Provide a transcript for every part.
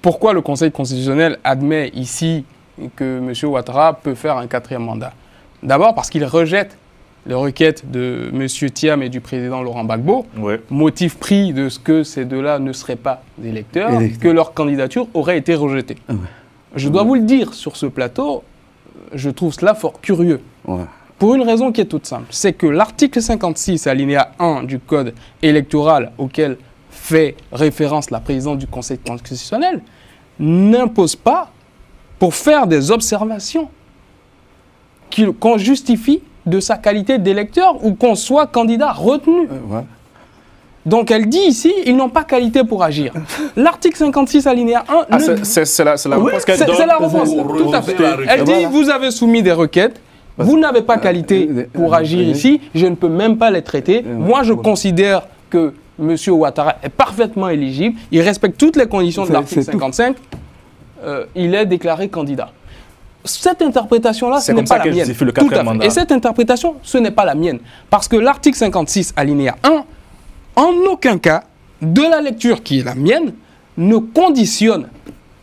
pourquoi le Conseil constitutionnel admet ici que M. Ouattara peut faire un 4e mandat? D'abord parce qu'il rejette les requêtes de M. Thiam et du président Laurent Gbagbo, motif pris de ce que ces deux-là ne seraient pas des électeurs, que leur candidature aurait été rejetée. Je dois vous le dire sur ce plateau, je trouve cela fort curieux. Pour une raison qui est toute simple, c'est que l'article 56, alinéa 1 du Code électoral auquel fait référence la présidente du Conseil constitutionnel, n'impose pas, pour faire des observations, qu'on justifie de sa qualité d'électeur ou qu'on soit candidat retenu. Donc elle dit ici, ils n'ont pas qualité pour agir. L'article 56 alinéa 1... c'est la réponse qu'elle donne. C'est la réponse, tout à fait. Elle dit, vous avez soumis des requêtes, vous n'avez pas qualité pour agir ici, je ne peux même pas les traiter. Moi, je considère que M. Ouattara est parfaitement éligible, il respecte toutes les conditions de l'article 55, il est déclaré candidat. Cette interprétation-là, ce n'est pas la mienne. Tout à fait. Et cette interprétation, ce n'est pas la mienne. Parce que l'article 56, alinéa 1, en aucun cas, de la lecture qui est la mienne, ne conditionne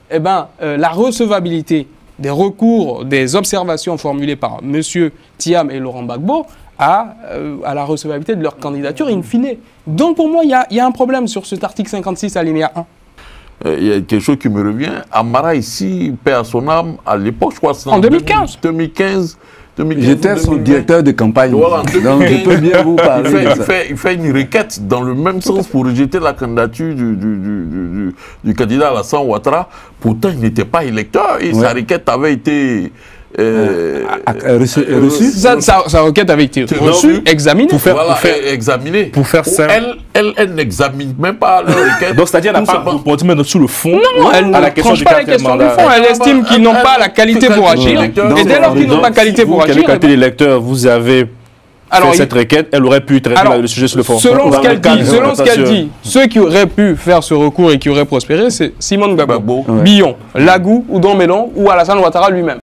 la recevabilité des recours, des observations formulées par M. Thiam et Laurent Gbagbo à la recevabilité de leur candidature in fine. Donc pour moi, il y a un problème sur cet article 56, alinéa 1. Il y a quelque chose qui me revient. Amara ici, paix à son âme, à l'époque, je crois que c'est en 2015. 2015. J'étais son directeur de campagne, voilà, donc je peux bien vous parler. Il fait une requête dans le même sens pour rejeter la candidature du candidat Alassane Ouattara. Pourtant, il n'était pas électeur et sa requête avait été... reçue. Sa requête avait été reçue, examinée. Pour faire ça. Elle n'examine même pas la requête. Donc, c'est-à-dire qu'elle n'a pas répondu même sur le fond. Non, elle ne tranche pas la question du fond. Elle estime qu'ils n'ont pas la qualité pour agir. Et dès lors qu'ils n'ont pas la qualité pour agir... Quelle qualité d'électeur vous avez fait cette requête? Elle aurait pu traiter le sujet sur le fond. Selon ce qu'elle dit, ceux qui auraient pu faire ce recours et qui auraient prospéré, c'est Simone Gbagbo, Billon, Lagou, Oudon Melon ou Alassane Ouattara lui-même.